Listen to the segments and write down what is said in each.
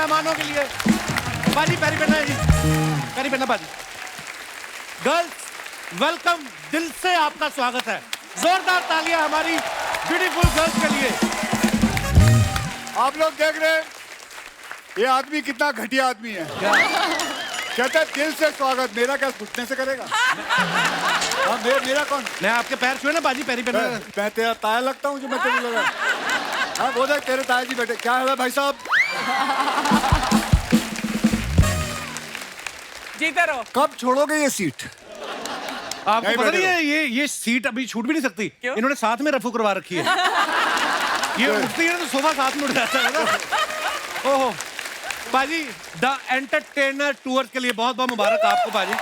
मेहमानों के लिए। बाजी पैरी पहना है जी, पैरी पहना बाजी। गर्ल्स वेलकम, दिल से आपका स्वागत है। जोरदार तालियां हमारी ब्यूटीफुल गर्ल्स के लिए। आप लोग देख रहे हैं ये आदमी कितना घटिया आदमी है। कहता है दिल से स्वागत, मेरा क्या घुटने से करेगा? हाँ, मेरा कौन? मैं आपके पैर छुए ना बाजी, पैरी पहना। मैं तेरा ताया लगता हूँ जो मैं तेरे लगा? हाँ वो देख तेरे ताया जी बैठे। क्या है भाई साहब? जीते रहो। कब छोड़ोगे ये सीट? आपको पता नहीं है ये सीट अभी छूट भी नहीं सकती। क्यों? इन्होंने साथ में रफू करवा रखी है। ये उठती है तो सोफा साथ में उठ जाता है ना। ओहो बाजी, द एंटरटेनर टूर के लिए बहुत बहुत मुबारक आपको बाजी।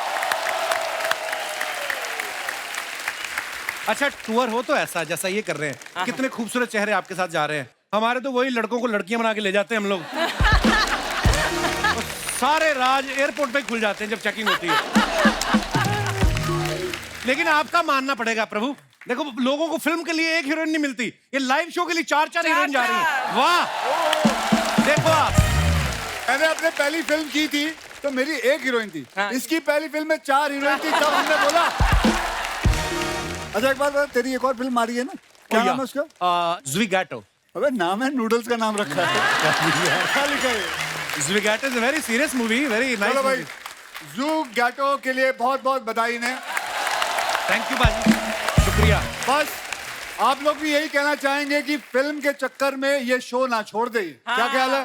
अच्छा टूर हो तो ऐसा जैसा ये कर रहे हैं। कितने खूबसूरत चेहरे आपके साथ जा रहे हैं। हमारे तो वही लड़कों को लड़कियां बना के ले जाते हैं हम लोग। सारे राज एयरपोर्ट पे खुल जाते हैं जब चेकिंग होती है। लेकिन आपका मानना पड़ेगा प्रभु, देखो लोगों को फिल्म के लिए एक हीरोइन नहीं मिलती, ये लाइव शो के लिए चार हीरोइन जा रही है। वाह देखो आप, मैंने अपने पहली फिल्म की थी तो मेरी एक हीरोइन थी। हाँ। इसकी पहली फिल्म में 4 हीरोइन थी, तब हमने बोला। अच्छा एक बार बता, तेरी एक और फिल्म आ रही है ना, क्या नाम है उसका? ज़्विगैटो। अबे नाम है, नूडल्स का नाम रखा है। क्या लिखा है? Zwigato is a very serious movie, very nice. चलो भाई, ज़्विगैटो के लिए बहुत बहुत बधाई ने। थैंक यू बाजी, शुक्रिया। बस आप लोग भी यही कहना चाहेंगे कि फिल्म के चक्कर में ये शो ना छोड़ दे। क्या ख्याल है?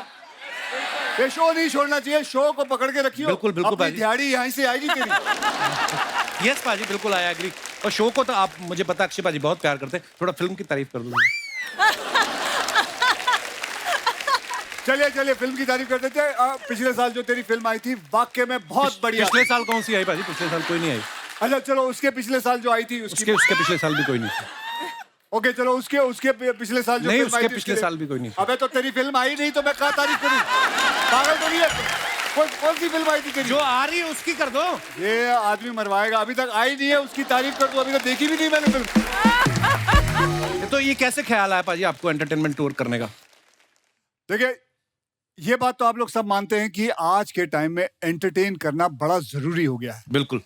ये शो नहीं छोड़ना चाहिए, शो को पकड़ के रखियो। बिल्कुल बिल्कुल अपनी बाजी। दिहाड़ी यहाँ से आएगी तेरी। यस बाजी बिल्कुल, आई एग्री। और शो को तो आप, मुझे पता अक्षय बाजी बहुत प्यार करते हैं, थोड़ा फिल्म की तारीफ कर दो। चलिए चलिए फिल्म की तारीफ कर देते हैं। पिछले साल जो तेरी फिल्म आई थी वाकई में बहुत बढ़िया। पिछले साल कौन सी आई बाजी? पिछले साल कोई नहीं आई। अच्छा चलो उसके पिछले साल जो आई थी उसकी। उसके पिछले साल भी कोई नहीं थी। ओके चलो उसके पिछले साल जो नहीं, फिल्म आई उसके थी, पिछले साल भी कोई नहीं थी। अबे तो तेरी फिल्म आई नहीं तो मैं क्या तारीफ करूं? पागल तो नहीं है? कौन सी फिल्म आई थी तेरी? जो आ रही है उसकी कर दो। ये आदमी मरवाएगा, अभी तक आई नहीं है उसकी तारीफ कर दो, अभी तक देखी भी नहीं मैंने फिल्म। तो ये कैसे ख्याल आया पाजी आपको एंटरटेनमेंट टूर करने का? देखिए ये बात तो आप लोग सब मानते हैं कि आज के टाइम में एंटरटेन करना बड़ा जरूरी हो गया है, बिल्कुल।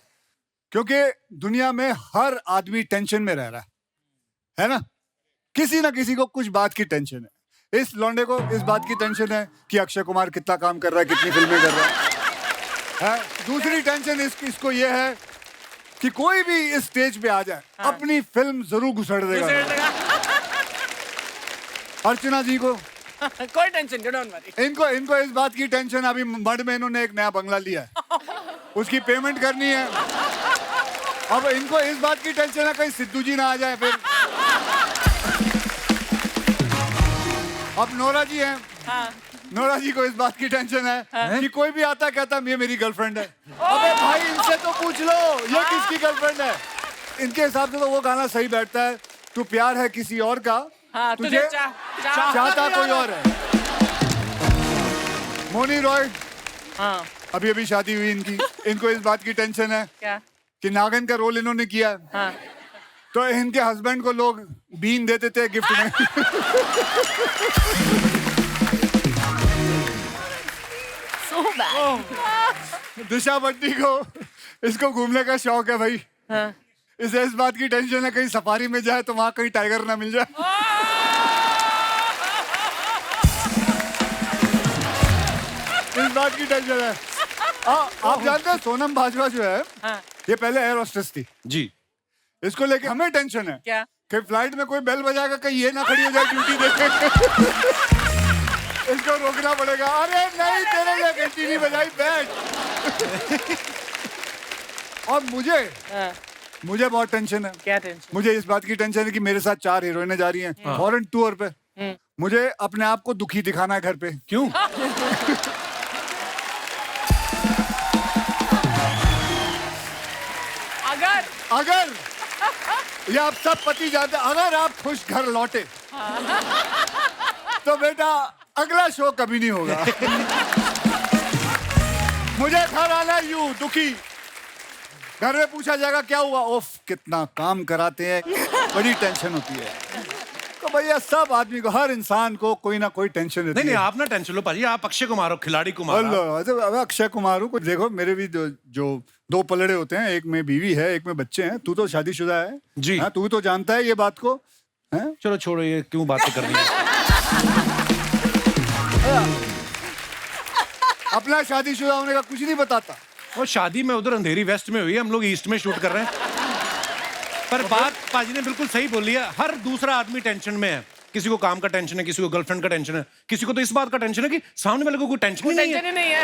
क्योंकि दुनिया में हर आदमी टेंशन में रह रहा है ना? किसी ना किसी को कुछ बात की टेंशन है। इस लौंडे को इस बात की टेंशन है कि अक्षय कुमार कितना काम कर रहा है, कितनी फिल्में कर रहा है। दूसरी टेंशन इसको ये है कि कोई भी इस स्टेज पे आ जाए, अपनी फिल्म जरूर घुसड़ देगा। अर्चना जी को कोई टेंशन नहीं, डोंट वरी। इनको इस बात की टेंशन, अभी मड में इन्होंने एक नया बंगला लिया है, उसकी पेमेंट करनी है। अब इनको इस बात की टेंशन है कहीं सिद्धू जी ना आ जाए फिर। अब नोरा जी हैं, नोरा जी को इस बात की टेंशन है कि कोई भी आता कहता ये मेरी गर्लफ्रेंड है। अबे भाई इनसे तो पूछ लो ये किसकी गर्लफ्रेंड है। इनके हिसाब से तो वो गाना सही बैठता है, तू प्यार है किसी और का, तुझे चाहता कोई और है। मोनी रॉय, अभी अभी शादी हुई इनकी, इनको इस बात की टेंशन है क्या? कि नागिन का रोल इन्होंने किया, तो इनके हस्बैंड को लोग बीन देते थे गिफ्ट में। So bad. दिशा बट्टी को इसको घूमने का शौक है भाई। इसे इस बात की टेंशन है कहीं सफारी में जाए तो वहां कहीं टाइगर ना मिल जाए। इस बात की टेंशन है। आप जानते हैं सोनम बाजवा जो है, ये पहले एयर होस्टेस थी जी। इसको लेके हमें टेंशन है क्या? कि फ्लाइट में कोई बेल बजाएगा कहीं ये ना खड़ी हो जाए ड्यूटी देखे। इसको रोकना पड़ेगा। अरे नहीं तेरे लिए घंटी नहीं बजाई, बैठ। और मुझे बहुत टेंशन है। क्या टेंशन? मुझे इस बात की टेंशन है कि मेरे साथ 4 हीरोइनें जा रही हैं फॉरेन टूर पे। मुझे अपने आप को दुखी दिखाना है घर पे। क्यों? अगर ये आप सब पति जानते, अगर आप खुश घर लौटे तो बेटा अगला शो कभी नहीं होगा। मुझे घर आना यूं दुखी, घर में पूछा जाएगा क्या हुआ, ओफ कितना काम कराते हैं, बड़ी टेंशन होती है। तो भैया सब आदमी को, हर इंसान को कोई ना कोई टेंशन रहती नहीं नहीं, है। आप ना टेंशन लो पाजी, आप अक्षय कुमार हो, खिलाड़ी कुमार। अल्लाह, अब अक्षय कुमार हूँ। कुछ देखो, मेरे भी जो दो पलड़े होते हैं, एक में बीवी है, एक में बच्चे हैं। तू तो शादीशुदा है जी। हाँ, तू तो जानता है ये बात को है? चलो छोड़ो, ये क्यों बातें कर रही है। अपना शादीशुदा होने का कुछ नहीं बताता। और शादी में उधर अंधेरी वेस्ट में हुई है, हम लोग ईस्ट में शूट कर रहे हैं। पर बात पाजी ने बिल्कुल सही बोली है, हर दूसरा आदमी टेंशन में है। किसी को काम का टेंशन है, किसी को गर्लफ्रेंड का टेंशन है, किसी को तो इस बात का टेंशन है कि सामने वाले को कोई टेंशन ही नहीं है। नहीं है।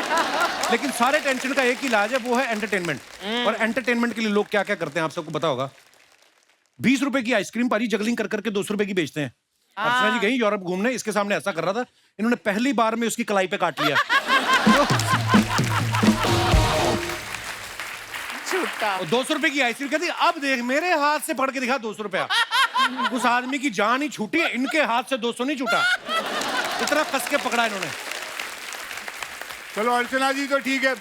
लेकिन सारे टेंशन का एक ही इलाज है, वो है एंटरटेनमेंट। और एंटरटेनमेंट के लिए लोग क्या क्या करते हैं, आप सबको पता होगा। 20 रुपए की आइसक्रीम पाजी जगलिंग कर करके 200 रुपए की बेचते हैं। अर्चना जी गई यूरोप घूमने, इसके सामने ऐसा कर रहा था, इन्होंने पहली बार में उसकी कलाई पे काट लिया। छूटा। 200 रुपए की आइसक्रीम कहती, अब देख मेरे हाथ से पकड़ के दिखा 200 रुपया। उस आदमी की जान ही छूटी है, इनके हाथ से 200 नहीं छूटा। इतना कस के पकड़ा इन्होंने। चलो अर्चना जी तो ठीक है,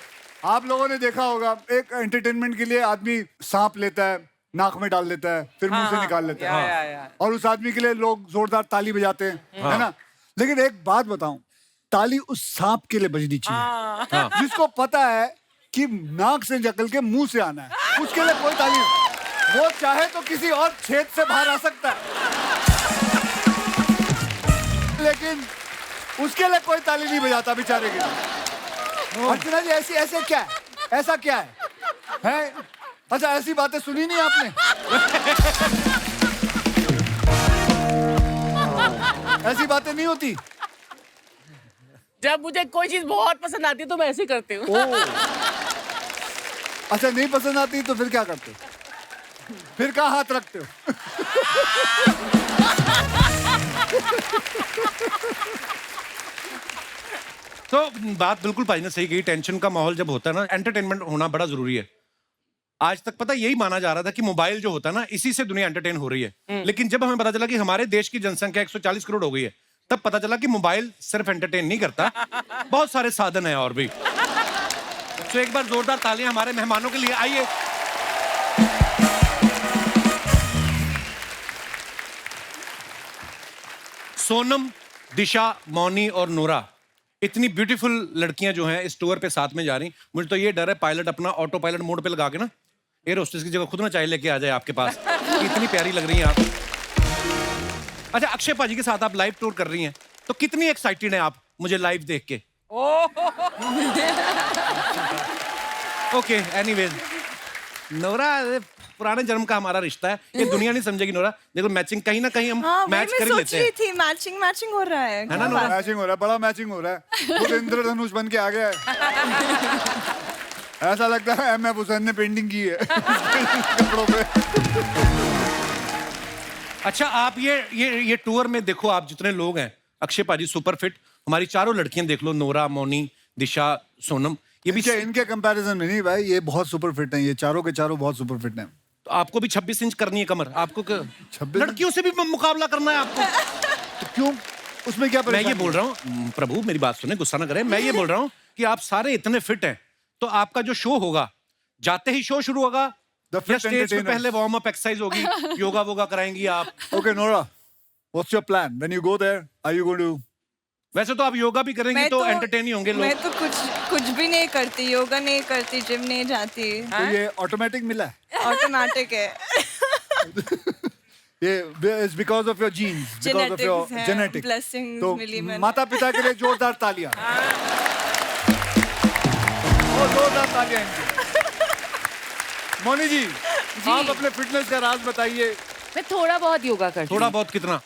आप लोगों ने देखा होगा, एक एंटरटेनमेंट के लिए आदमी सांप लेता है, नाक में डाल लेता है, फिर मुंह से निकाल लेता है। या। और उस आदमी के लिए लोग जोरदार ताली बजाते हैं, है ना? लेकिन एक बात बताऊं, ताली उस सांप के लिए बजनी चाहिए जिसको पता है कि नाक से निकल के मुंह से आना है, उसके लिए कोई ताली नहीं। वो चाहे तो किसी और छेद से बाहर आ सकता है, लेकिन उसके लिए कोई ताली नहीं बजाता बेचारे के लिए। अर्चना जी ऐसे क्या है, ऐसा क्या है? अच्छा, ऐसी बातें सुनी नहीं आपने? ऐसी बातें नहीं होती। जब मुझे कोई चीज बहुत पसंद आती है तो मैं ऐसे करती हूँ। अच्छा, नहीं पसंद आती तो फिर क्या करते हो? फिर कहाँ हाथ रखते हो? तो बात बिल्कुल भाई ने सही कही, टेंशन का माहौल जब होता है ना, एंटरटेनमेंट होना बड़ा जरूरी है। आज तक पता यही माना जा रहा था कि मोबाइल जो होता है ना, इसी से दुनिया एंटरटेन हो रही है। लेकिन जब हमें पता चला कि हमारे देश की जनसंख्या 140 करोड़ हो गई है, तब पता चला कि मोबाइल सिर्फ एंटरटेन नहीं करता, बहुत सारे साधन है और भी। तो एक बार जोरदार तालियां हमारे मेहमानों के लिए, आइए। सोनम, दिशा, मौनी और नोरा, इतनी ब्यूटीफुल लड़कियां जो हैं इस टूर पे साथ में जा रही। मुझे तो ये डर है पायलट अपना ऑटो पायलट मोड पे लगा के ना एयर होस्टेस की जगह खुद ना चाय लेके आ जाए आपके पास। इतनी प्यारी लग रही हैं आप। अच्छा, अक्षय पाजी के साथ आप लाइव टूर कर रही हैं, तो कितनी एक्साइटेड हैं आप मुझे लाइव देख के? ओके, एनीवेज, नोरा पुराने जन्म का हमारा रिश्ता है, ये दुनिया नहीं समझेगी नोरा। देखो मैचिंग कहीं ना कहीं हम मैच कर ही लेते हैं। थी मैचिंग हो रहा है है ना नोरा? मैचिंग हो रहा है, बड़ा मैचिंग हो रहा है। खुद इंद्रधनुष बन के आ गया है। ऐसा लगता है एम एफ हुसैन ने पेंटिंग की है कपड़ों पे। अच्छा, आप ये टूर में देखो, आप जितने लोग हैं, अक्षय पाजी सुपर फिट, हमारी चारों लड़कियां देख लो, नोरा, मौनी, दिशा, सोनम, ये भी इनके कंपैरिजन में नहीं भाई, ये बहुत सुपर फिट हैं, ये चारों के चारों बहुत सुपर फिट हैं। तो आपको भी 26 इंच करनी है कमर, आपको 26 लड़कियों से भी मुकाबला करना है आपको। तो क्यों, उसमें क्या मैं ये बोल रहा हूँ, प्रभु मेरी बात सुने, गुस्सा ना करें, मैं ये बोल रहा हूँ कि आप सारे इतने फिट हैं, तो आपका जो शो होगा, जाते ही शो शुरू होगा या स्टेज पे पहले वार्म अप एक्सरसाइज होगी, योगा वोगा कराएंगी आप? Okay Nora, what's your plan when you go there? Are you going to? वैसे तो आप योगा भी करेंगी तो एंटरटेन ही होंगे लोग। मैं तो कुछ भी नहीं करती, योगा नहीं करती, जिम नहीं जाती। तो ये ऑटोमेटिक मिला है? ऑटोमेटिक है। ये is because of your genes, because of your genetic blessings तो मिली मैंने। माता पिता के लिए जोरदार तालियां। और जोरदार तालियां इनके। मौनी जी, आप अपने फिटनेस का राज बताइए। मैं थोड़ा बहुत योगा करती हूँ। थोड़ा बहुत कितना?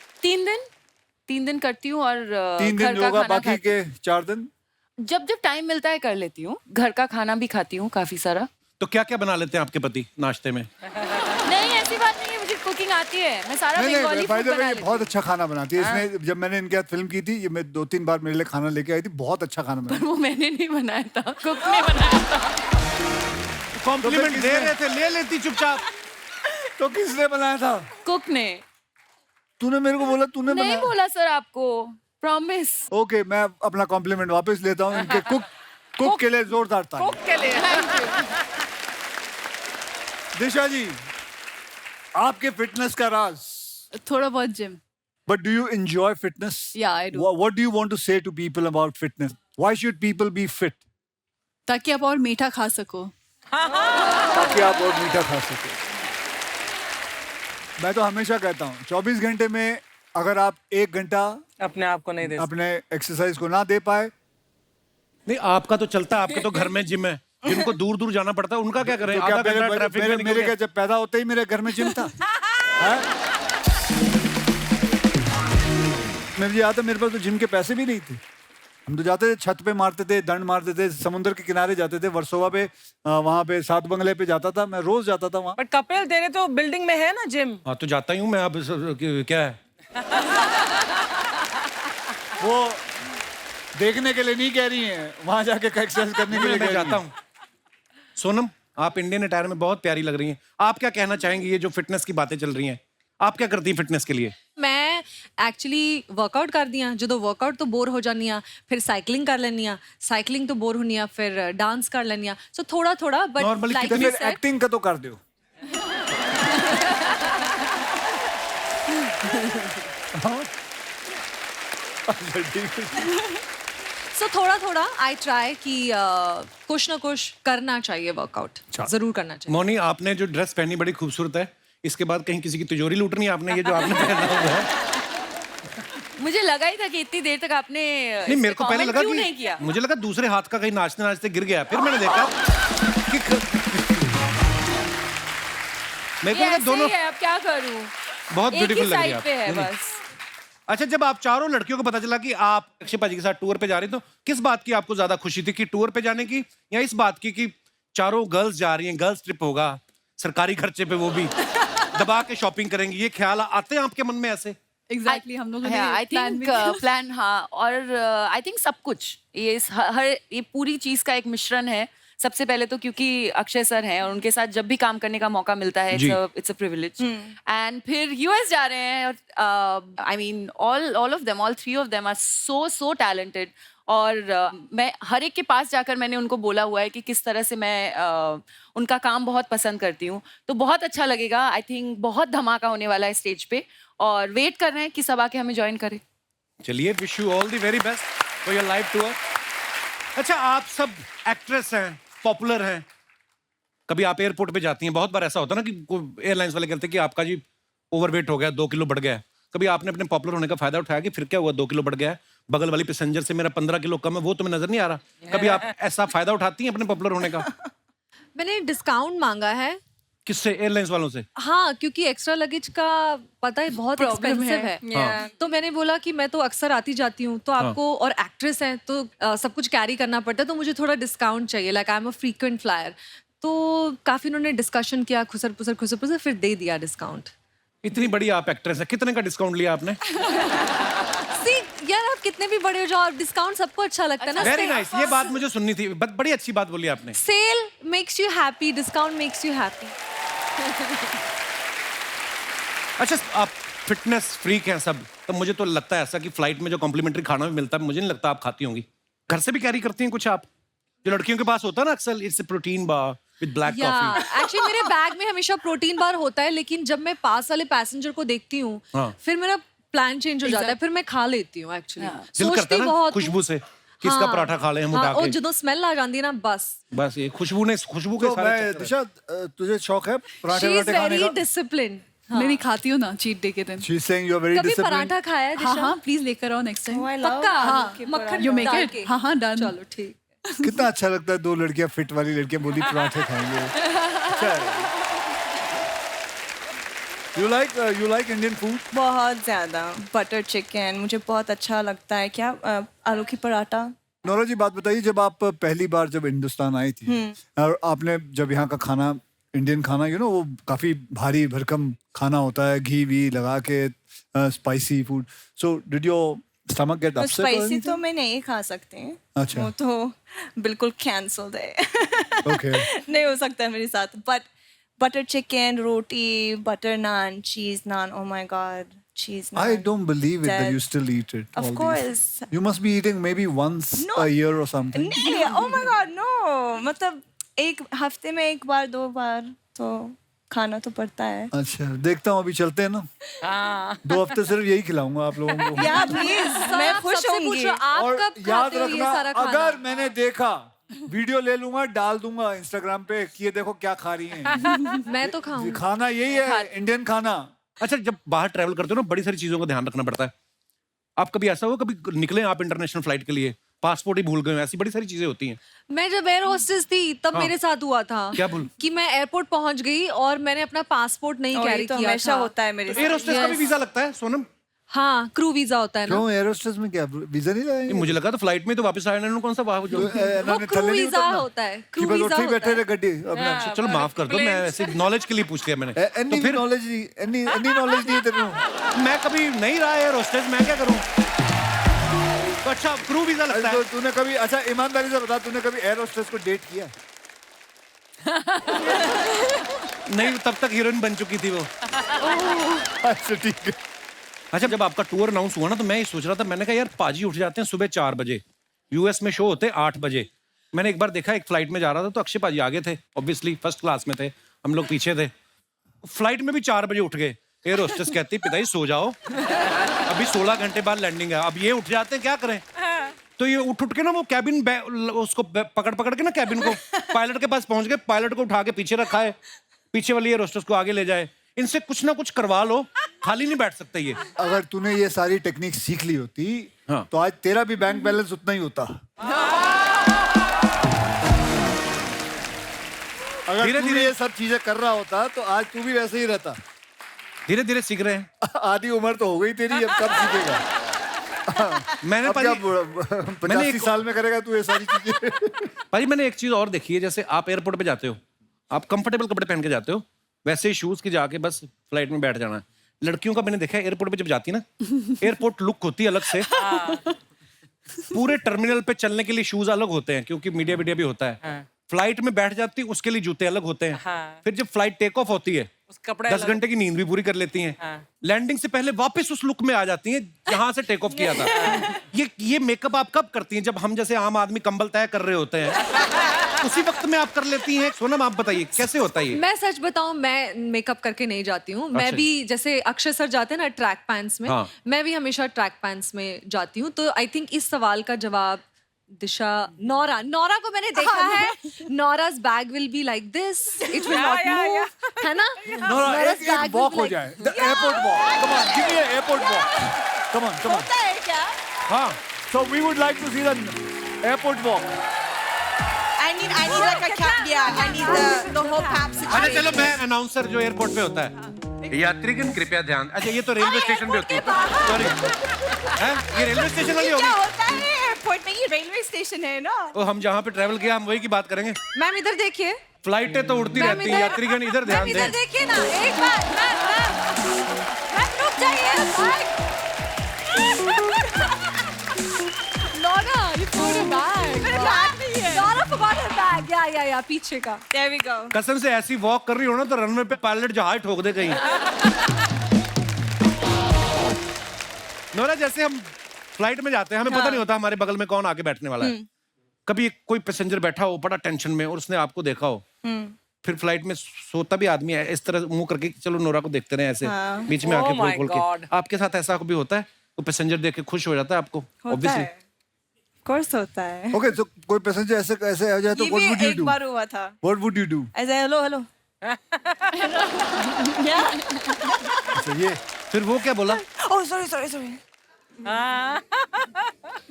3 दिन करती हूँ और 3 दिन घर का योगा, खाना बाकी के 4 दिन जब टाइम मिलता है कर लेती हूँ। घर का खाना भी खाती हूँ काफी सारा। तो क्या क्या बना लेते हैं आपके पति नाश्ते में? नहीं, ऐसी बात नहीं है, मुझे कुकिंग आती है, मैं सारा बंगाली फूड बना लेती बहुत हूँ। अच्छा खाना बनाती है। इसने जब मैंने इनके साथ फिल्म की थी, ये मैं 2-3 बार मेरे लिए खाना लेके आई थी, बहुत अच्छा खाना बनाती। वो मैंने नहीं बनाया था, कुक ने बनाया था। कॉम्प्लीमेंट दे रहे थे, ले लेती चुपचाप। तो किसने बनाया था? कुक ने। तूने मेरे को बोला तूने नहीं बनाया? बोला सर आपको, प्रॉमिस। ओके, मैं अपना कॉम्प्लीमेंट वापस लेता हूँ। इनके कुक के लिए जोरदार ताली। कुक के लिए। दिशा जी, आपके फिटनेस का राज? थोड़ा बहुत gym. But do you enjoy fitness? Yeah, I do. What do you want to say to people about fitness? Why should people be fit? ताकि आप और मीठा खा सको. ताकि आप और मीठा खा सको. मैं तो हमेशा कहता हूँ 24 घंटे में अगर आप 1 घंटा अपने आप को नहीं दे अपने एक्सरसाइज को ना दे पाए, नहीं आपका तो चलता है, आपके तो घर में जिम है, जिनको दूर दूर जाना पड़ता है उनका क्या करें? तो क्या आधा घंटा ट्रैफिक में निकल मेरे गया। क्या जब पैदा होते ही मेरे घर में जिम था? हैं? मुझे याद है मेरे पास तो जिम के पैसे भी नहीं थे. हम तो जाते थे, छत पे मारते थे, दंड मारते थे, समुद्र के किनारे जाते थे, वर्सोवा पे, वहां पे 7 बंगले पे जाता था मैं, रोज जाता था वहां. बट कपिल तेरे तो बिल्डिंग में है ना जिम. हाँ तो जाता ही हूँ मैं. अब क्या है, वो देखने के लिए नहीं कह रही हैं, वहां जाके एक्सरसाइज करने के लिए मैं कह रही जाता हैं. हूँ. सोनम, आप इंडियन अटायर में बहुत प्यारी लग रही हैं. आप क्या कहना चाहेंगी? ये जो फिटनेस की बातें चल रही हैं, आप क्या करती हैं फिटनेस के लिए? मैं एक्चुअली वर्कआउट करदी हाँ. जो वर्कआउट तो बोर हो जानी हाँ, फिर साइकिलिंग कर लेनी हाँ, साइकिलिंग तो बोर होनी हाँ, फिर डांस कर लेनी हाँ. सो थोड़ा थोड़ा बट Normally लाइक तो कितने- फिर एक्टिंग का तो कर दो. सो थोड़ा थोड़ा आई ट्राई कि कुछ ना कुछ करना चाहिए. वर्कआउट जरूर करना चाहिए. मोनी, आपने जो ड्रेस पहनी बड़ी खूबसूरत है. इसके बाद कहीं किसी की तिजोरी लूटनी है आपने? ये जो आपने पहना हुआ है. मुझे लगा ही था कि इतनी देर तक आपने नहीं, मेरे को पहले लगा क्यों नहीं किया. कि मुझे लगा दूसरे हाथ का कहीं नाचते नाचते गिर गया. फिर मैंने देखा कि मेरे को ये लगा ऐसे दोनों ही है, अब क्या करूं. बहुत एक ही ब्यूटीफुल लग रही है साइड आप. पे है नहीं, नहीं. बस. अच्छा, जब आप चारों लड़कियों को पता चला कि आप अक्षय पाजी के साथ टूर पे जा रही, तो किस बात की आपको ज्यादा खुशी थी, कि टूर पे जाने की या इस बात की कि चारों गर्ल्स जा रही हैं, गर्ल्स ट्रिप होगा, सरकारी खर्चे पे, वो भी दबा के शॉपिंग करेंगी? ये ख्याल आते हैं आपके मन में ऐसे? एग्जैक्टली हम लोगों ने आई प्लान थिंक भी किया. प्लान, हाँ. और आई थिंक सब कुछ ये हर ये पूरी चीज का एक मिश्रण है. सबसे पहले तो क्योंकि अक्षय सर हैं और उनके साथ जब भी काम करने का मौका मिलता है, जी. It's a privilege. एंड फिर यूएस जा रहे हैं. I mean all of them, all 3 of them are so talented. और मैं हर एक के पास जाकर मैंने उनको बोला हुआ है कि किस तरह से मैं उनका काम बहुत पसंद करती हूँ. तो बहुत अच्छा लगेगा. आई थिंक बहुत धमाका होने वाला है स्टेज पे, और वेट कर रहे हैं कि सब आके हमें ज्वाइन करें. चलिए, wish you all the very best for your live tour. अच्छा, आप सब एक्ट्रेस हैं, पॉपुलर हैं. कभी आप एयरपोर्ट पे जाती हैं, बहुत बार ऐसा होता है ना कि एयरलाइंस वाले कहते हैं कि आपका जी ओवरवेट हो गया, 2 किलो बढ़ गया है. कभी आपने अपने पॉपुलर होने का फायदा उठाया कि फिर क्या हुआ, 2 किलो बढ़ गया है, बगल वाली पैसेंजर से मेरा 15 किलो कम है, वो तुम्हें नजर नहीं आ रहा? कभी आप ऐसा फायदा उठाती हैं अपने पॉपुलर होने का? मैंने डिस्काउंट मांगा है. किससे? एयरलाइंस वालों से? हाँ, क्योंकि एक्स्ट्रा लगेज का पता है बहुत Problem एक्सपेंसिव है. है. हाँ. तो मैंने बोला कि मैं तो अक्सर आती जाती हूँ, तो आपको, और एक्ट्रेस हैं तो सब कुछ कैरी करना पड़ता है, तो मुझे थोड़ा डिस्काउंट चाहिए. Like I am a frequent flyer. तो काफी उन्होंने डिस्कशन किया, खुसर पुसर, फिर दे दिया डिस्काउंट. इतनी बड़ी आप एक्ट्रेस है, कितने का डिस्काउंट लिया आपने? सी यार, आप कितने भी बड़े हो जाओ, डिस्काउंट सबको अच्छा लगता है ना. Very nice. ये बात मुझे सुननी थी. बड़ी अच्छी बात बोली आपने. Sale makes you happy, discount makes you happy. अच्छा, आप फिटनेस फ्रीक हैं सब, तो मुझे तो लगता है ऐसा कि फ्लाइट में जो कॉम्प्लीमेंट्री खाना भी मिलता है, मुझे नहीं लगता आप खाती होंगी. घर से भी कैरी करती हैं कुछ आप, जो लड़कियों के पास होता है ना अक्सर, it's protein bar with black coffee? Actually मेरे बैग में हमेशा प्रोटीन बार होता है, लेकिन जब मैं पास वाले पैसेंजर को देखती हूँ, हाँ. फिर मेरा प्लान चेंज हो जाता है, फिर मैं खा लेती हूँ. एक्चुअली दिल करता सोचती है ना बहुत खुशबू से कि इसका पराठा खा लें हम उठा और के. जो स्मेल आ जाती है ना, बस. ये खुशबू के तो सारे मैं चक्कर हैं. दिशा, तुझे शौक है पराठे शी इज वराठे खाने वेरी का? डिसिप्लिन. मैं भी खाती हूँ ना चीट डे के दिन. She's saying you're very कभी disciplined. पराठा खाया है हाँ दिशा? हाँ, प्लीज लेकर आओ नेक्स्ट टाइम. पक्का? हाँ, मक्खन यू मेक डाल इट. के? हाँ हाँ, डन. चलो ठीक. कितना अच्छा लगता है 2 लड़कियां, फिट वाली लड़कियां बोली पराठे खाएंगे. अच्छा है. You like Indian food? बहुत ज्यादा. बटर चिकन मुझे बहुत अच्छा लगता है. क्या आलू की पराठा. नोरा जी, बात बताइए, जब आप पहली बार जब हिंदुस्तान आई थी और आपने जब यहाँ का खाना, इंडियन खाना, वो काफी भारी भरकम खाना होता है, घी वी लगा के, spicy food. So did your stomach get upset? Spicy तो मैं नहीं खा सकती. अच्छा. वो तो बिल्कुल कैंसल्ड है. ओके. नहीं हो सकता है मेरे साथ. But butter chicken, roti, butter naan, cheese naan, oh my god, cheese naan. I don't believe it that you still eat it. Of all these. course. You must be eating maybe once No. a year or something. नहीं, oh my god, no. मतलब एक हफ्ते में 1 बार 2 बार तो खाना तो पड़ता है. अच्छा देखता हूँ, अभी चलते हैं ना. 2 हफ्ते सिर्फ यही खिलाऊंगा आप लोगों को. या प्लीज, मैं आप खुश सबसे पूछ होंगी. रहे हो, आप और कब याद खाते हो ये रखना, सारा खाना? अगर मैंने देखा वीडियो ले लूंगा, डाल दूंगा इंस्टाग्राम पे कि ये देखो क्या खा रही हैं. मैं तो खाऊं. खाना यही है, इंडियन खाना. अच्छा, जब बाहर ट्रैवल करते हो ना, बड़ी सारी चीजों का ध्यान रखना पड़ता है. आप कभी ऐसा हो, कभी निकले आप इंटरनेशनल फ्लाइट के लिए, पासपोर्ट ही भूल गए, ऐसी बड़ी सारी चीजें होती हैं. मैं जब एयर होस्टेस थी तब मेरे साथ हुआ था. क्या भूल? कि मैं एयरपोर्ट पहुंच गई और मैंने अपना पासपोर्ट नहीं और ये कैरी तो किया हमेशा था. होता है मेरे एयर साथ. होस्टेस का भी वीजा लगता है सोनम? हाँ, क्रू वीजा होता है ना. क्यों एयर होस्टेस में क्या वीजा नहीं नहीं, लगाएंगे? मुझे लगा तो फ्लाइट में तो वापस आया ना, कौन सा वाह जो वो क्रू वीजा होता है. क्रू बस वीजा उठी बैठे होता रहे है. गड्डी अपना. चलो माफ कर दो, मैं ऐसे नॉलेज के लिए पूछ लिया मैंने. एनी तो फिर नॉलेज नहीं, एनी नॉलेज नहीं है तेरे को. मैं कभी नहीं रहा एयर होस्टेस, मैं क्या करूं? तो अच्छा, क्रू वीजा लगता तो है. तूने कभी, अच्छा ईमानदारी से बता, तूने कभी एयर होस्टेस को डेट किया? नहीं, तब तक हीरोइन बन चुकी थी वो. अच्छा ठीक है. अच्छा, जब आपका टूर अनाउंस हुआ ना, तो मैं ये सोच रहा था, मैंने कहा यार पाजी उठ जाते हैं सुबह 4 बजे, यूएस में शो होते 8 बजे. मैंने एक बार देखा, एक फ्लाइट में जा रहा था तो अक्षय पाजी आगे थे, ऑब्वियसली फर्स्ट क्लास में थे, हम लोग पीछे थे. फ्लाइट में भी 4 बजे उठ गए. एयर होस्टेस कहती पिताजी सो जाओ, अभी 16 घंटे बाद लैंडिंग है. अब ये उठ जाते हैं, क्या करें? तो ये उठ के ना वो कैबिन उसको पकड़ के ना कैबिन को पायलट के पास पहुंच गए. पायलट को उठा के पीछे रखा है, पीछे वाली एयर होस्टेस को आगे ले जाए. इनसे कुछ ना कुछ करवा लो, खाली नहीं बैठ सकते ये. अगर तूने ये सारी टेक्निक सीख ली होती, हाँ. तो आज तेरा भी बैंक बैलेंस उतना ही होता. अगर धीरे-धीरे धीरे ये सब चीजें कर रहा होता तो आज तू भी वैसे ही रहता. धीरे धीरे सीख रहे हैं. आधी उम्र तो हो गई तेरी, अब कब सीखेगा? मैंने अब पाजी, क्या 85 साल में करेगा तू ये सारी चीजें? पाजी मैंने एक चीज और देखी है. जैसे आप एयरपोर्ट पे जाते हो, आप कंफर्टेबल कपड़े पहन के जाते हो, वैसे ही शूज की जाके बस फ्लाइट में बैठ जाना है. लड़कियों का मैंने देखा है एयरपोर्ट पे जब जाती है ना, एयरपोर्ट लुक होती है अलग से. पूरे टर्मिनल पे चलने के लिए शूज अलग होते हैं, क्योंकि मीडिया वीडिया भी होता है. फ्लाइट में बैठ जाती है, उसके लिए जूते अलग होते हैं. फिर जब फ्लाइट टेक ऑफ होती है, उस कपड़े 10 घंटे की नींद भी पूरी कर लेती हैं. लैंडिंग से पहले वापस उस लुक में आ जाती हैं जहां से टेक ऑफ किया था. ये मेकअप आप कब करती हैं? जब हम जैसे आम आदमी कंबल तय कर रहे होते हैं, उसी वक्त में आप कर लेती हैं? सोनम आप बताइए कैसे होता है ये? मैं सच बताऊं, मैं मेकअप करके नहीं जाती हूँ. मैं अच्छा. भी जैसे अक्षय सर जाते हैं ना ट्रैक पैंट्स में, हाँ. मैं भी हमेशा ट्रैक पैंट्स में जाती हूँ. तो आई थिंक इस सवाल का जवाब दिशा, नौरा को मैंने देखा है. Nora's bag will be like this, it will not move, है ना? Nora's bag एक will वॉक be हो like- जाए, the airport walk. Come on, give me an airport walk. Come on, come on. होता है क्या? हाँ. So we would like to see the airport walk. I need like a cap. Yeah, I need the whole cap अच्छा situation. चलो, मैं announcer जो airport पे होता है, यात्रीगण कृपया ध्यान. अच्छा ये तो रेलवे स्टेशन पे होती है. सॉरी, ये रेलवे स्टेशन वाली क्या होगी. होता है एयरपोर्ट में? ये रेलवे स्टेशन है ना. ओ, हम जहाँ पे ट्रैवल किया हम वही की बात करेंगे. मैम इधर देखिए. फ्लाइटें तो उड़ती मैम रहती हैं, इधर- यात्रीगण इधर ध्यान मैम इधर दें. देखिए ना, एक बार. मैम रुक जाइए. Nora, you forgot a bag. मेरे बैग नहीं है. Naura forgot her bag. या पीछे का. There we go. कसम से ऐसी वॉक कर रही हो ना तो रनवे पे पायलट जहाज ठोक दे कहीं. नोरा, जैसे हम फ्लाइट में जाते हैं, हमें पता नहीं होता हमारे बगल में कौन आके बैठने वाला है. कभी कोई पैसेंजर बैठा हो बड़ा टेंशन में और उसने आपको देखा हो, फिर फ्लाइट में सोता भी आदमी है इस तरह मुंह करके, चलो नोरा को देखते रहे ऐसे, बीच में Oh आके my खोल के. God. आपके साथ ऐसा कभी होता है? तो पैसेंजर देख के खुश हो जाता है आपको? होता ऑब्वियसली. है. Of course होता है. Okay, so कोई पैसेंजर ऐसे ऐसे आ जाए तो ये what भी would you एक do? बार हुआ था. What would you do? ऐसे hello. Yeah. अच्छा ये फिर वो क्या बोला? Oh sorry.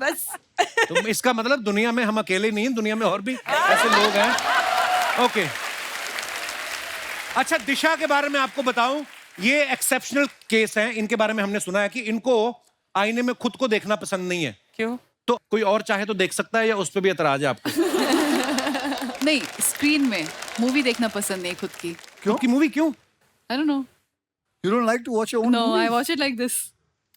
बस. तो इसका मतलब दुनिया में हम अकेले नहीं हैं, दुनिया में और भी ऐसे लोग हैं. ओके. अच्छा, दिशा के बारे में आपको बताऊं, ये एक्सेप्शनल केस हैं. इनके बारे में हमने सुना है कि इनको आईने में खुद को देखना पसंद नहीं है. क्यों? तो कोई और चाहे तो देख सकता है या उस पर भी एतराज है आपको? नहीं, स्क्रीन में मूवी देखना पसंद नहीं खुद की. खुद की मूवी क्यों? I don't know. you don't like to watch your own No, I movies? watch it like this.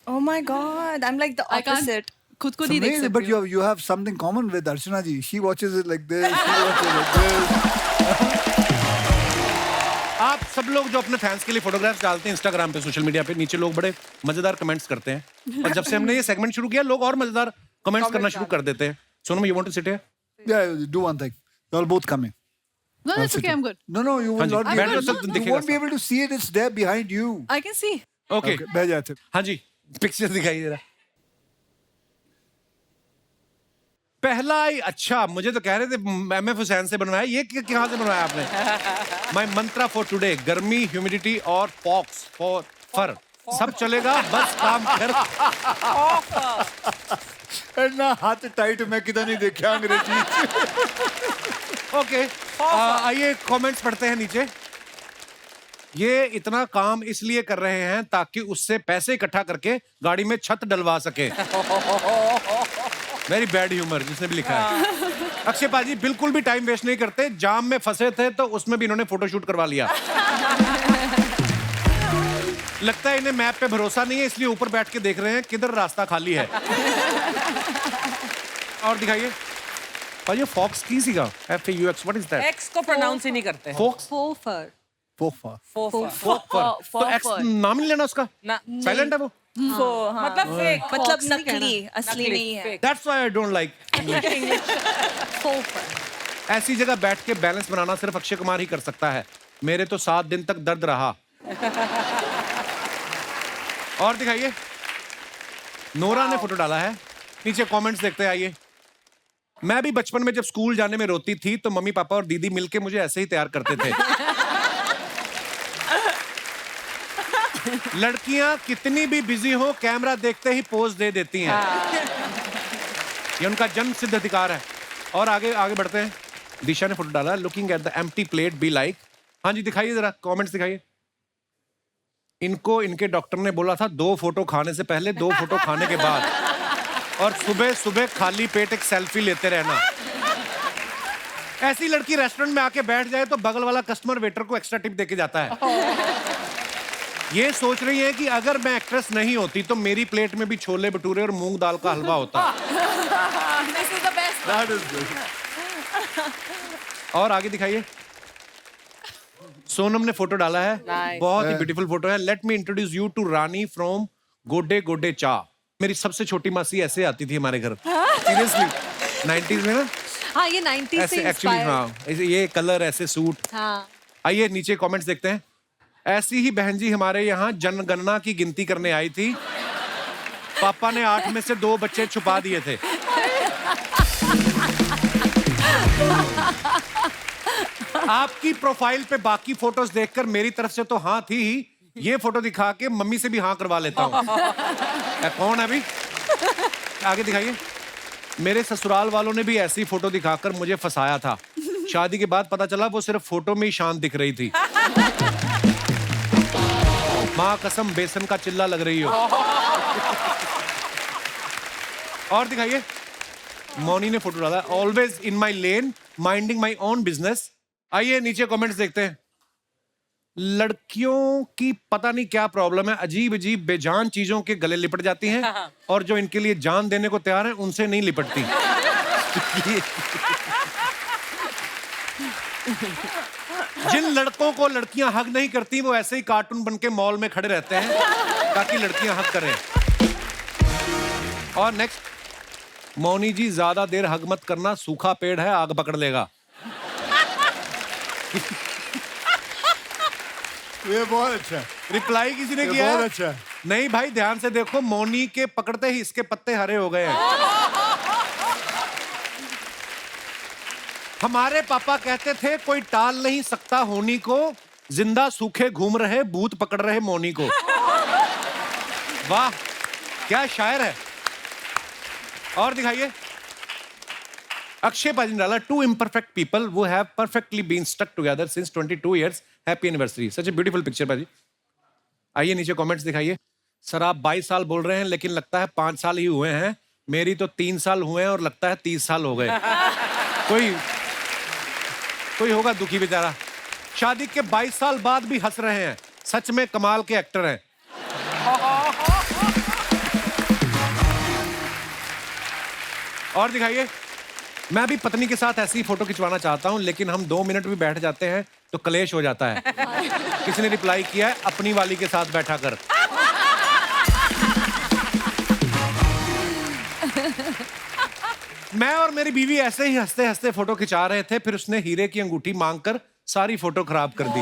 Oh my god, I'm like the I can't. opposite. खुद को It's नहीं देख amazing, सकती but हूँ. you have something common with Archana ji. She watches it like this. She watches it like this. आप सब लोग जो अपने फैंस के लिए फोटोग्राफ्स डालते हैं इंस्टाग्राम पे, सोशल मीडिया पे, नीचे लोग बड़े मजेदार कमेंट्स करते हैं. और जब से हमने ये सेगमेंट शुरू किया, लोग और मजेदार कमेंट्स करना शुरू कर देते हैं. Sonam, you want to sit here? Yeah, do one thing. You all both come in. No, that's okay. I'm good. No, you हाँ will जी, not be बैठ able जाओ, to, तो you दिखेगा won't be able to see it. It's there behind you. I can see. Okay Okay, बैठ जाते. हाँ जी, picture दिखाइए जरा. पहला ही अच्छा, मुझे तो कह रहे थे MF हुसैन से बनवाया, ये कहाँ से बनवाया आपने? माय मंत्रा फॉर टुडे, गर्मी, ह्यूमिडिटी और पॉक्स फॉर फर, सब चलेगा, बस काम कर. ना हाथ टाइट मैं किधर नहीं देखा अंग्रेजी. ओके, आइए कमेंट्स पढ़ते हैं नीचे. ये इतना काम इसलिए कर रहे हैं ताकि उससे पैसे इकट्ठा करके गाड़ी में छत डलवा सके. वेरी बैड ह्यूमर जिसने भी लिखा है. अक्षय पाजी बिल्कुल भी टाइम वेस्ट नहीं करते. जाम में फंसे थे तो उसमें भी इन्होंने फोटोशूट करवा लिया. लगता है इन्हें मैप पे भरोसा नहीं है, इसलिए ऊपर बैठ के देख रहे हैं किधर रास्ता खाली है. और दिखाइए पाजी, फॉक्स की सीगा, FAUX, what is that? X को प्रोनाउंस ही नहीं करते. फॉक्स, फोफर. Fofa. तो एक्स नाम नहीं लेना उसका, ना, साइलेंट है वो. मतलब फेक, मतलब Fox नहीं नकली, कहना. असली नहीं है. That's why I don't like English. फोफर. ऐसी जगह बैठ के बैलेंस बनाना सिर्फ अक्षय कुमार ही कर सकता है. मेरे तो 7 दिन तक दर्द रहा. और दिखाइए, नोरा ने फोटो डाला है. नीचे कमेंट्स देखते हैं. आइए. मैं भी बचपन में जब स्कूल जाने में रोती थी तो मम्मी पापा और दीदी मिलके मुझे ऐसे ही तैयार करते थे. लड़कियां कितनी भी बिजी हो, कैमरा देखते ही पोज दे देती हैं. ये उनका जन्म सिद्ध अधिकार है. और आगे आगे बढ़ते हैं. दिशा ने फोटो डाला, looking at the empty plate be like. हाँ जी, दिखाइए जरा कमेंट्स दिखाइए. इनको इनके डॉक्टर ने बोला था 2 फोटो खाने से पहले, 2 फोटो खाने के बाद, और सुबह सुबह खाली पेट एक सेल्फी लेते रहना. ऐसी लड़की रेस्टोरेंट में आके बैठ जाए तो बगल वाला कस्टमर वेटर को एक्स्ट्रा टिप देके जाता है. ये सोच रही है कि अगर मैं एक्ट्रेस नहीं होती तो मेरी प्लेट में भी छोले भटूरे और मूंग दाल का हलवा होता. This is the best. That is good. और आगे दिखाइए. सोनम ने फोटो डाला है. Nice. बहुत ही ब्यूटीफुल फोटो है. Let me introduce you to Rani from गोडे गोडे चा. मेरी सबसे छोटी मासी ऐसे आती थी हमारे घर. सीरियसली 90s में ना, हाँ, ये 90s ऐसे से एक्चुअली. inspired. हाँ, ये कलर, ऐसे सूट. हाँ. आइए नीचे कमेंट्स देखते हैं. ऐसी ही बहन जी हमारे यहाँ जनगणना की गिनती करने आई थी. पापा ने 8 में से 2 बच्चे छुपा दिए थे. आपकी प्रोफाइल पे बाकी फोटोज देखकर मेरी तरफ से तो हाँ थी ही, ये फोटो दिखा के मम्मी से भी हाँ करवा लेता हूँ. कौन है अभी? आगे दिखाइए. मेरे ससुराल वालों ने भी ऐसी फोटो दिखाकर मुझे फंसाया था. शादी के बाद पता चला वो सिर्फ फोटो में ही शांत दिख रही थी. माँ कसम बेसन का चिल्ला लग रही हो. और दिखाइए. मौनी ने फोटो डाला, always in my lane, minding my own business. आइए नीचे कमेंट्स देखते हैं. लड़कियों की पता नहीं क्या प्रॉब्लम है, अजीब अजीब बेजान चीजों के गले लिपट जाती हैं और जो इनके लिए जान देने को तैयार है उनसे नहीं लिपटती. जिन लड़कों को लड़कियां हग नहीं करती वो ऐसे ही कार्टून बन के मॉल में खड़े रहते हैं ताकि लड़कियां हग करें. और नेक्स्ट, मौनी जी ज्यादा देर हग मत करना, सूखा पेड़ है आग पकड़ लेगा. ये बहुत अच्छा है. रिप्लाई किसी ने ये किया? बहुत अच्छा है. नहीं भाई, ध्यान से देखो, मौनी के पकड़ते ही इसके पत्ते हरे हो गए हैं. हमारे पापा कहते थे कोई टाल नहीं सकता होनी को, जिंदा सूखे घूम रहे भूत पकड़ रहे मौनी को. वाह, क्या शायर है. और दिखाइए. अक्षय पाजी ने डाला, 2 imperfect people who have perfectly been stuck together since 22 years. Happy anniversary. Such a beautiful picture पाजी. आइए नीचे कमेंट्स दिखाइए. सर आप 22 साल बोल रहे हैं लेकिन लगता है 5 साल ही हुए हैं. मेरी तो 3 साल हुए हैं और लगता है 30 साल हो गए. कोई होगा दुखी बेचारा. शादी के 22 साल बाद भी हंस रहे हैं. सच में कमाल के एक्टर हैं. और दिखाइए. मैं भी पत्नी के साथ ऐसी फोटो खिंचवाना चाहता हूं लेकिन हम 2 मिनट भी बैठ जाते हैं तो कलेश हो जाता है. किसी ने रिप्लाई किया है, अपनी वाली के साथ बैठा कर. मैं और मेरी बीवी ऐसे ही हंसते हंसते फोटो खिंचा रहे थे, फिर उसने हीरे की अंगूठी मांगकर सारी फोटो खराब कर दी।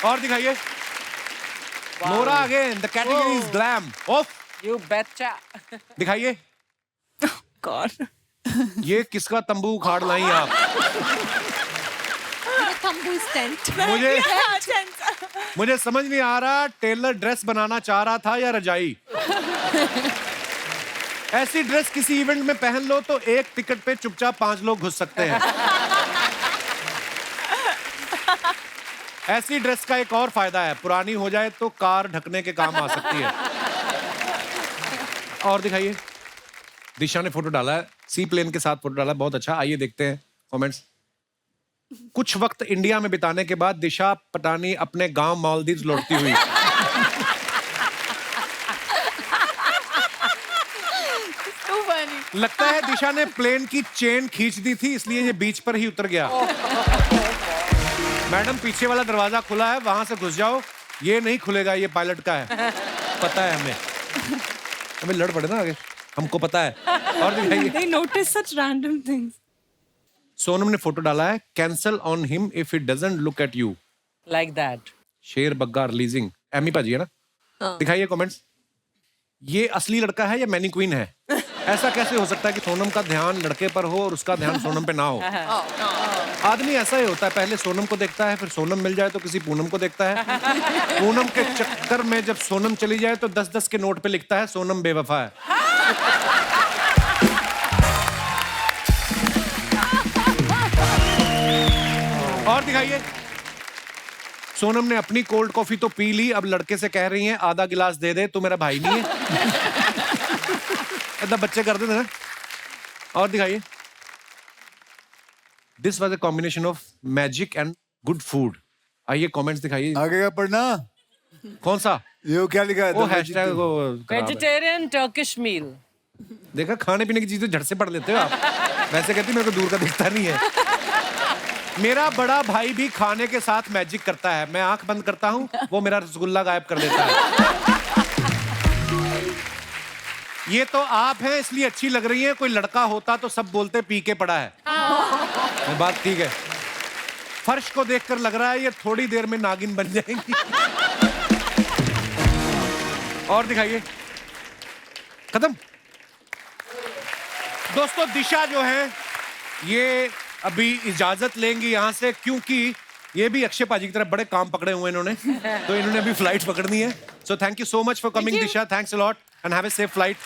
और दिखाइए। Nora again, the category is glam. Of. You बेचा। दिखाइए। God. ये किसका तंबू उखाड़ लाई आप? तंबू टेंट। मुझे समझ नहीं आ रहा, टेलर ड्रेस बनाना चाह रहा था या रजाई। ऐसी ड्रेस किसी इवेंट में पहन लो तो एक टिकट पे चुपचाप 5 लोग घुस सकते हैं। ऐसी ड्रेस का एक और फायदा है, पुरानी हो जाए तो कार ढकने के काम आ सकती है। और दिखाइए। दिशा ने फोटो डाला है, सी प्लेन के साथ फोटो डाला है, बहुत अच्छा। आइए देखते हैं कमेंट्स। कुछ वक्त इंडिया में बिताने के बाद दिशा पटानी अपने गांव मालदीव लौटती हुई। Too funny. लगता है दिशा ने प्लेन की चेन खींच दी थी, इसलिए ये बीच पर ही उतर गया। मैडम, पीछे वाला दरवाजा खुला है, वहां से घुस जाओ। ये नहीं खुलेगा, ये पायलट का है, पता है हमें। हमें लड़ पड़े ना आगे, हमको पता है। और दिखाइए। They notice such random things. Sonam ने फोटो डाला है, cancel on him if it doesn't look at you. Like that. शेर बग्गा रिलीजिंग। एमी पाजी है ना? दिखाइए कमेंट्स। ये असली लड़का है या मैनीक्वीन है? ऐसा कैसे हो सकता है कि सोनम का ध्यान लड़के पर हो और उसका ध्यान सोनम पे ना हो? आदमी ऐसा ही होता है, पहले सोनम को देखता है, फिर सोनम मिल जाए तो किसी पूनम को देखता है। पूनम के चक्कर में जब सोनम चली जाए तो 10-10 के नोट पे लिखता है सोनम बेवफा है। और दिखाइए। सोनम ने अपनी कोल्ड कॉफी तो पी ली, अब लड़के से कह रही हैं आधा गिलास दे दे, तू मेरा भाई नहीं है। ऐसा बच्चे करते थे ना। और दिखाइए। This was a combination of magic and good food. आइए कमेंट्स दिखाइए। आगे का पढ़ना। कौन सा? ये क्या लिखा है? वो हैशटैग वो खराब है। वेजिटेरियन टर्किश मील। देखा, खाने पीने की चीजें झट से पढ़ लेते हो आप। वैसे कहती मेरे को दूर का दिखता नहीं है। मेरा बड़ा भाई भी खाने के साथ मैजिक करता है। मैं आंख बंद करता हूं, वो मेरा रसगुल्ला गायब कर देता है। ये तो आप हैं इसलिए अच्छी लग रही है, कोई लड़का होता तो सब बोलते पी के पड़ा है। ये बात ठीक है। फर्श को देखकर लग रहा है ये थोड़ी देर में नागिन बन जाएंगी। और दिखाइए। खत्म। दोस्तों, दिशा जो है ये अभी इजाजत लेंगी यहाँ से, क्योंकि ये भी अक्षय पाजी की तरफ बड़े काम पकड़े हुए इन्होंने, तो इन्होंने अभी फ्लाइट पकड़नी है। So thank you so much for coming Disha, thanks a lot and have a safe flight.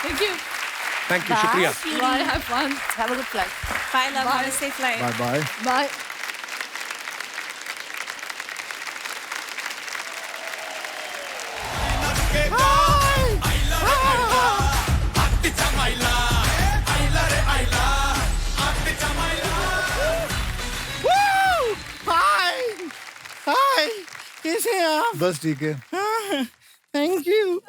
Thank you. Thank you, शुक्रिया। Bye. Have fun. Have a good flight. Bye, love. Have a safe flight. Bye bye. Bye. Hi, कैसे हैं आप? बस ठीक है। Thank you.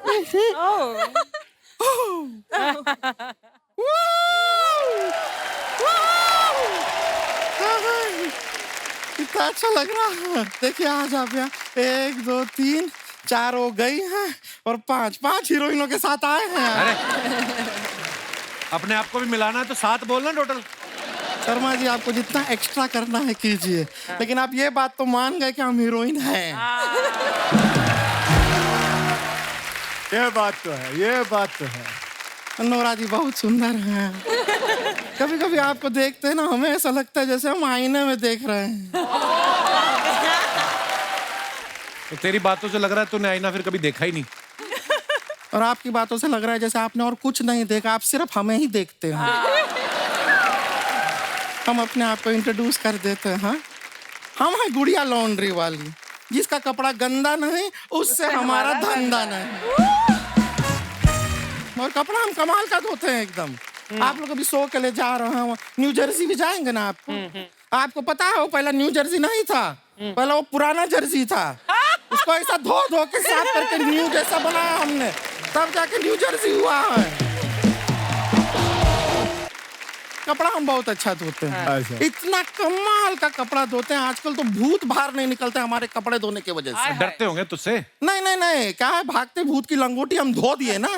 कितना अच्छा लग रहा है। देखिए आज आप यहाँ 1 2 3 4 हो गई हैं और 5 हीरोइनों के साथ आए हैं। अरे अपने आप को भी मिलाना है तो 7 बोलना टोटल। शर्मा जी, आपको जितना एक्स्ट्रा करना है कीजिए, लेकिन आप ये बात तो मान गए कि हम हीरोइन हैं। ये बात तो है, ये बात तो है। नोरा जी बहुत सुंदर हैं। कभी कभी आपको देखते हैं ना, हमें ऐसा लगता है जैसे हम आईने में देख रहे हैं। तो तेरी बातों से लग रहा है तूने आईना फिर कभी देखा ही नहीं। और आपकी बातों से लग रहा है जैसे आपने और कुछ नहीं देखा, आप सिर्फ हमें ही देखते हैं। हम अपने आप को इंट्रोड्यूस कर देते हैं। हाँ? हम हैं गुड़िया लॉन्ड्री वाली, जिसका कपड़ा गंदा नहीं उससे हमारा धंधा नहीं। और कपड़ा हम कमाल का धोते हैं एकदम। आप लोग अभी शो के लिए जा रहे हैं, न्यू जर्सी भी जाएंगे ना आपको पता है वो पहला न्यू जर्सी नहीं था, पहला वो पुराना जर्सी था। उसको ऐसा धो धो के साफ करके न्यू जैसा बनाया हमने, तब जाके न्यू जर्सी हुआ है। कपड़ा हम बहुत अच्छा धोते हैं। अच्छा। इतना कमाल का कपड़ा धोते हैं, आजकल तो भूत बाहर नहीं निकलते हमारे कपड़े धोने की वजह से। डरते होंगे तुझसे। नहीं नहीं नहीं, क्या है, भागते भूत की लंगोटी हम धो दिए ना।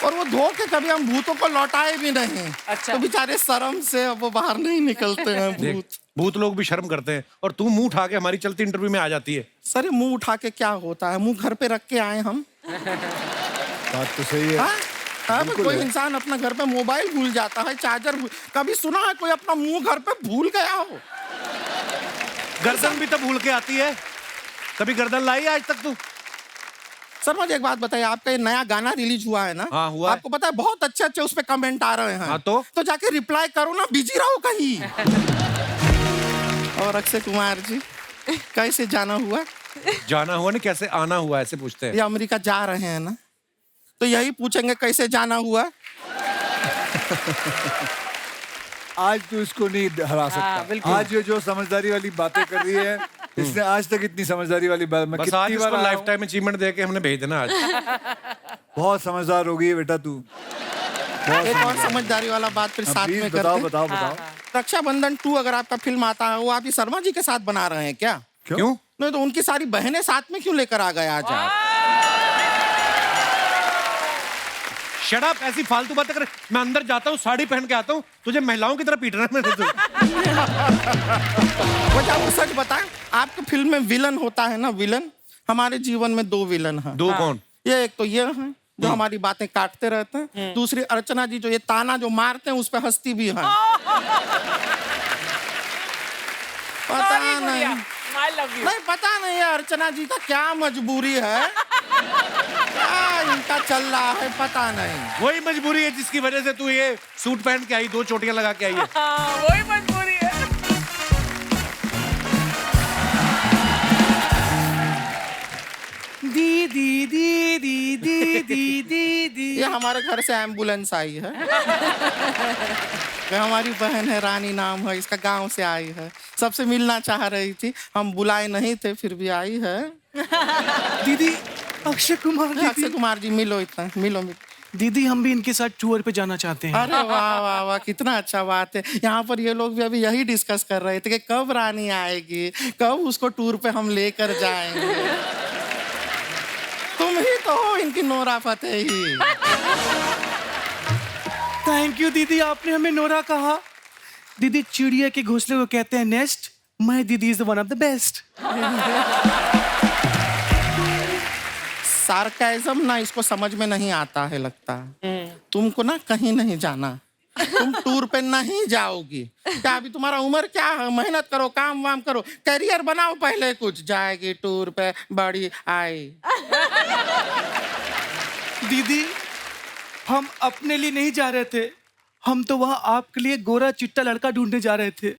और वो धो के कभी हम भूतों को लौटाए भी नहीं। अच्छा। तो बेचारे शर्म से अब वो बाहर नहीं निकलते हैं भूत। भूत लोग भी शर्म करते हैं और तू मुंह उठा के हमारी चलती इंटरव्यू में आ जाती है। सर ये मुंह उठा के क्या होता है, मुंह घर पे रख के आए हम। बात तो सही है। हाँ? हाँ, बिल्कुल कोई है। इंसान अपना घर पे मोबाइल भूल जाता है, चार्जर कभी सुना है कोई अपना मुंह घर पे भूल गया हो? गर्दन भी तो भूल के आती है, कभी गर्दन लाई आज तक तू? सर मुझे एक बात बताइए, आपका ये नया गाना रिलीज हुआ है ना? हाँ, हुआ है। आपको पता है बहुत अच्छे अच्छे उस पे कमेंट आ रहे हैं। हाँ, तो जाके रिप्लाई करो ना, बिजी रहो कहीं। और अक्षय कुमार जी कैसे जाना हुआ? जाना हुआ नहीं, कैसे आना हुआ ऐसे पूछते हैं। ये अमेरिका जा रहे हैं ना, तो यही पूछेंगे कैसे जाना हुआ। आज तो इसको नहीं हरा सकता। बिल्कुल। आज ये जो समझदारी वाली बातें कर रही है, इसने आज तक इतनी समझदारी वाली बात मैं बस आज कितनी इसको बार लाइफ टाइम अचीवमेंट दे के हमने भेज देना आज। बहुत समझदार हो गई है बेटा तू। एक और समझदारी वाला बात फिर साथ में प्लीज करते बताओ हैं। बताओ बताओ। रक्षाबंधन 2 अगर आपका फिल्म आता है, वो आप ही शर्मा जी के साथ बना रहे हैं क्या? क्यों? नहीं तो उनकी सारी बहनें साथ में क्यों लेकर आ गए आज आप? शट अप, ऐसी फालतू बातें कर। मैं अंदर जाता हूँ, साड़ी पहन के आता हूँ, तुझे महिलाओं की तरह पीटना है मैंने तुझे। वजह वो सच बताएं, आपकी फिल्म में विलन होता है ना, विलन। हमारे जीवन में 2 विलन हैं। दो कौन? ये एक तो ये हैं जो हमारी बातें काटते रहते हैं, दूसरी अर्चना जी जो ये ताना जो मारते हैं उस पे हंसती भी हैं। पता नहीं, I love you. नहीं पता नहीं है अर्चना जी का क्या मजबूरी है, क्या इनका चल रहा है पता नहीं। वही मजबूरी है जिसकी वजह से तू ये सूट पहन के आई, 2 चोटियां लगा के आई है। हाँ, वही मजबूरी है। दीदी दीदी दीदी दीदी, ये हमारे घर से एम्बुलेंस आई है। ये हमारी बहन है, रानी नाम है इसका, गांव से आई है, सबसे मिलना चाह रही थी, हम बुलाए नहीं थे फिर भी आई है। दीदी अक्षय कुमार जी मिलो, इतना मिलो मिलो। दीदी हम भी इनके साथ टूर पे जाना चाहते हैं। अरे वाह वाह वाह, कितना अच्छा बात है। यहाँ पर ये लोग भी अभी यही डिस्कस कर रहे थे कि कब रानी आएगी, कब उसको टूर पे हम लेकर जाएंगे। तुम ही तो हो इनकी नोरा फतेही। थैंक यू दीदी, आपने हमें नोरा कहा। दीदी चिड़िया के घोंसले को कहते हैं नेस्ट, माय दीदी is one of the best. Sarcasm ना इसको समझ में नहीं आता है लगता है। तुमको ना कहीं नहीं जाना, तुम टूर पे नहीं जाओगी। क्या अभी तुम्हारा उम्र क्या है, मेहनत करो, काम वाम करो, करियर बनाओ पहले कुछ। जाएगी टूर पे बड़ी आई। दीदी हम अपने लिए नहीं जा रहे थे, हम तो वहाँ आपके लिए गोरा चिट्टा लड़का ढूंढने जा रहे थे।